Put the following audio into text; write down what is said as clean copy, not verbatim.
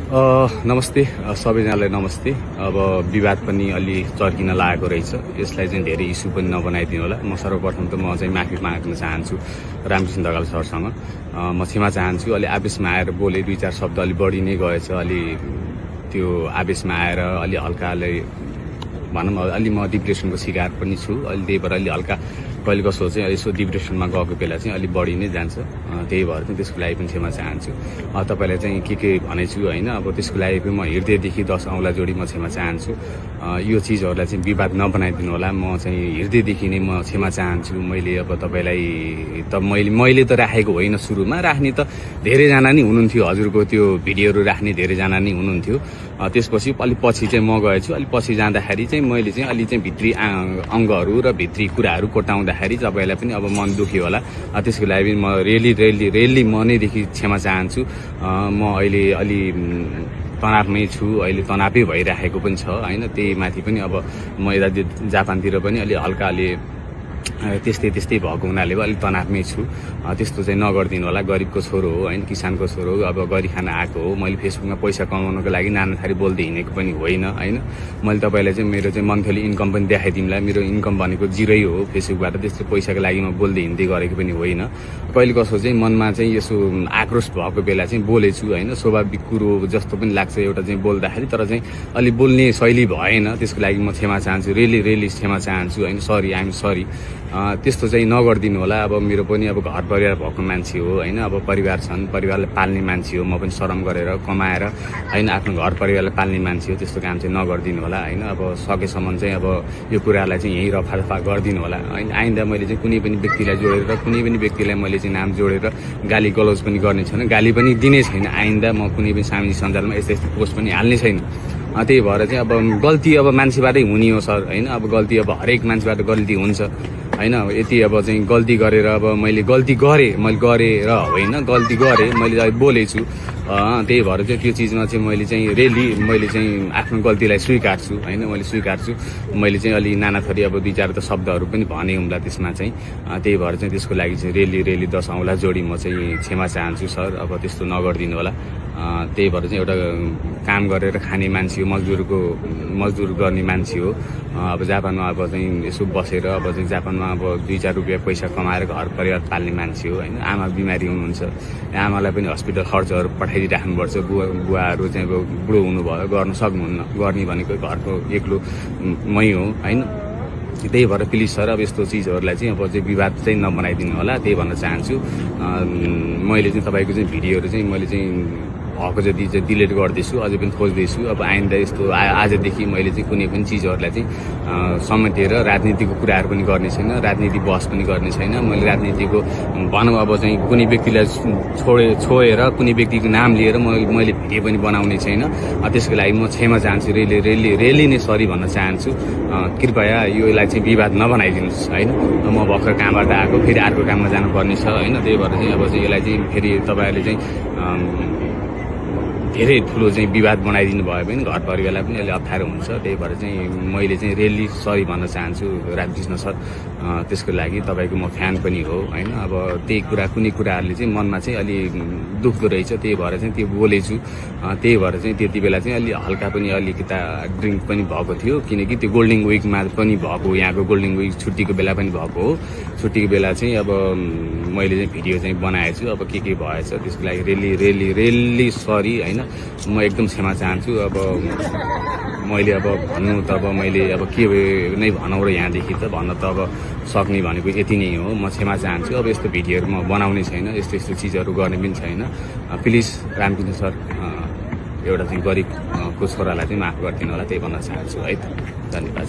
नमस्ते सबैजनालाई नमस्ते। अब विवाद पनि अलि चर्किन लागेको रहेछ। यसलाई चाहिँ धेरै इस्यु पनि नबनाइदिनु होला। म सर्वप्रथम त म चाहिँ माफी माग्न चाहन्छु रामकृष्ण ढकाल सरसँग। म क्षमा चाहन्छु। अलि आवेशमा आएर बोले, 2-4 शब्द अलि बढी नै गएछ। अलि त्यो आवेशमा आएर अलि हल्का भनौँ अलि म डिप्रेसनको शिकार पनि छु। अलि त्यही भएर अलि हल्का कहिले कसो चाहिँ यसो डिप्रेसनमा गएको बेला चाहिँ अलि बढी नै जान्छ। त्यही भएर चाहिँ त्यसको लागि पनि क्षमा चाहन्छु। तपाईँलाई चाहिँ के भनेछु होइन, अब त्यसको लागि पनि म हृदयदेखि 10 औँला जोडी म क्षमा चाहन्छु। यो चिजहरूलाई चाहिँ विवाद नबनाइदिनु होला। म चाहिँ हृदयदेखि नै म क्षमा चाहन्छु। मैले अब तपाईँलाई त मैले त राखेको होइन, सुरुमा राख्ने त धेरैजना नै हुनुहुन्थ्यो। हजुरको त्यो भिडियोहरू राख्ने धेरैजना नै हुनुहुन्थ्यो। त्यसपछि अलिक पछि चाहिँ म गएछु। अलिक पछि जाँदाखेरि चाहिँ मैले चाहिँ अलि चाहिँ भित्री अङ्गहरू र भित्री कुराहरू कोटाउँदाखेरि तपाईँलाई पनि अब मन दुख्यो होला। त्यसको लागि पनि म रेली मनैदेखि क्षमा चाहन्छु। म अहिले अलि तनावमै छु। अहिले तनावै भइराखेको पनि छ होइन। त्यही माथि पनि अब म यता जापानतिर पनि अलि हल्का त्यस्तै भएको हुनाले अलिक तनावमै छु। त्यस्तो चाहिँ नगरिदिनु होला। गरिबको छोरो हो होइन, किसानको छोरो हो। अब गरी खान आएको हो। मैले फेसबुकमा पैसा कमाउनको लागि नानाथारी बोल्दै हिँडेको पनि होइन होइन। मैले तपाईँलाई चाहिँ मेरो चाहिँ मन्थली इन्कम पनि देखाइदिउँला। मेरो इन्कम भनेको जिरै हो फेसबुकबाट। त्यस्तो पैसाको लागि म बोल्दै हिँड्दै गरेको पनि होइन। कहिले कसो चाहिँ मनमा चाहिँ यसो आक्रोश भएको बेला चाहिँ बोलेछु होइन। स्वाभाविक कुरो जस्तो पनि लाग्छ एउटा चाहिँ बोल्दाखेरि, तर चाहिँ अलि बोल्ने शैली भएन। त्यसको लागि म क्षमा चाहन्छु। रेली क्षमा चाहन्छु होइन। Sorry, I'm sorry. त्यस्तो चाहिँ नगरिदिनु होला। अब मेरो पनि अब घर परिवार भएको मान्छे हो होइन। अब परिवार छन्, परिवारलाई पाल्ने मान्छे हो। म पनि श्रम गरेर कमाएर होइन आफ्नो घर परिवारलाई पाल्ने मान्छे हो। त्यस्तो काम चाहिँ नगरिदिनु होला होइन। अब सकेसम्म चाहिँ अब यो कुरालाई चाहिँ यहीँ रफा गरिदिनु होला होइन। आइन्दा मैले चाहिँ कुनै पनि व्यक्तिलाई जोडेर, कुनै पनि व्यक्तिलाई मैले चाहिँ नाम जोडेर गाली गलौज पनि गर्ने छैन, गाली पनि दिने छैन। आइन्दा म कुनै पनि सामाजिक सञ्जालमा यस्तो पोस्ट पनि हाल्ने छैन। त्यही भएर चाहिँ अब गल्ती अब मान्छेबाटै हुने हो सर होइन। अब गल्ती अब हरेक मान्छेबाट गल्ती हुन्छ होइन। यति अब चाहिँ गल्ती गरेर अब मैले गल्ती गरेँ, मैले गरेर होइन, गल्ती गरेँ, मैले बोलेछु। त्यही भएर चाहिँ त्यो चिजमा चाहिँ मैले चाहिँ मैले चाहिँ आफ्नो गल्तीलाई स्वीकार्छु होइन। मैले स्वीकार्छु। मैले चाहिँ अलि नाना थरी अब 2-4 त शब्दहरू पनि भने हुँला त्यसमा चाहिँ। त्यही भएर चाहिँ त्यसको लागि चाहिँ रेली 10 औँला जोडी म चाहिँ क्षमा चाहन्छु सर। अब त्यस्तो नगरिदिनु होला। त्यही भएर चाहिँ एउटा काम गरेर खाने मान्छे हो, मजदुर गर्ने मान्छे हो। अब जापानमा अब चाहिँ यसो बसेर अब चाहिँ जापानमा अब 2-4 रुपियाँ पैसा कमाएर घर परिवार पाल्ने मान्छे हो होइन। आमा बिमारी हुनुहुन्छ, आमालाई पनि हस्पिटल खर्चहरू पठाइदिइराख्नुपर्छ। बुवाहरू चाहिँ अब बुढो हुनुभयो, गर्न सक्नुहुन्न। गर्ने भनेको घरको एक्लो मै हो होइन। त्यही भएर प्लिज सर अब यस्तो चिजहरूलाई चाहिँ अब चाहिँ विवाद चाहिँ नबनाइदिनु होला। त्यही भन्न चाहन्छु। मैले चाहिँ तपाईँको चाहिँ भिडियोहरू चाहिँ मैले चाहिँ भएको जति चाहिँ डिलिट गर्दैछु, अझै पनि खोज्दैछु। अब आइन्दा यस्तो आजदेखि मैले चाहिँ कुनै पनि चिजहरूलाई चाहिँ समेटेर राजनीतिको कुराहरू पनि गर्ने छैन, राजनीति बहस पनि गर्ने छैन। मैले राजनीतिको भनौँ अब चाहिँ कुनै व्यक्तिलाई छोएर कुनै व्यक्तिको नाम लिएर मैले भिडियो पनि बनाउने छैन। त्यसको लागि म क्षमा चाहन्छु। रेली नै सरी भन्न चाहन्छु। कृपया यसलाई चाहिँ विवाद नबनाइदिनुहोस् होइन। म भर्खर कामबाट आएको, फेरि अर्को काममा जानुपर्ने छ होइन। त्यही भएर चाहिँ अब चाहिँ यसलाई चाहिँ फेरि तपाईँहरूले चाहिँ धेरै ठुलो चाहिँ विवाद बनाइदिनु भयो भने घर परिवारलाई पनि अलि अप्ठ्यारो हुन्छ। त्यही भएर चाहिँ मैले चाहिँ रेली सरी भन्न चाहन्छु रामकृष्ण सर। त्यसको लागि तपाईँको म फ्यान पनि हो होइन। अब त्यही कुनै कुराहरूले चाहिँ मनमा चाहिँ अलि दुख्दो रहेछ। त्यही भएर चाहिँ त्यो बोलेछु। त्यही भएर चाहिँ त्यति बेला चाहिँ अलि हल्का पनि अलिकता ड्रिङ्क पनि भएको थियो, किनकि त्यो गोल्डन विकमा पनि भएको, यहाँको गोल्डन विक छुट्टीको बेला पनि भएको हो। छुट्टीको बेला चाहिँ अब मैले चाहिँ भिडियो चाहिँ बनाएछु। अब के भएछ त्यसको लागि रेली सरी होइन। म एकदम क्षमा चाहन्छु। अब मैले अब भन्नु त अब मैले अब के नै भनौँ र यहाँदेखि त भन्न त अब सक्ने भनेको यति नै हो। म क्षमा चाहन्छु। अब यस्तो भिडियोहरू म बनाउने छैन, यस्तो चिजहरू गर्ने पनि छैन। प्लिज रामकृष्ण सर, एउटा चाहिँ गरिबको छोरालाई चाहिँ माफ गरिदिनु होला, त्यही भन्न चाहन्छु है त। धन्यवाद।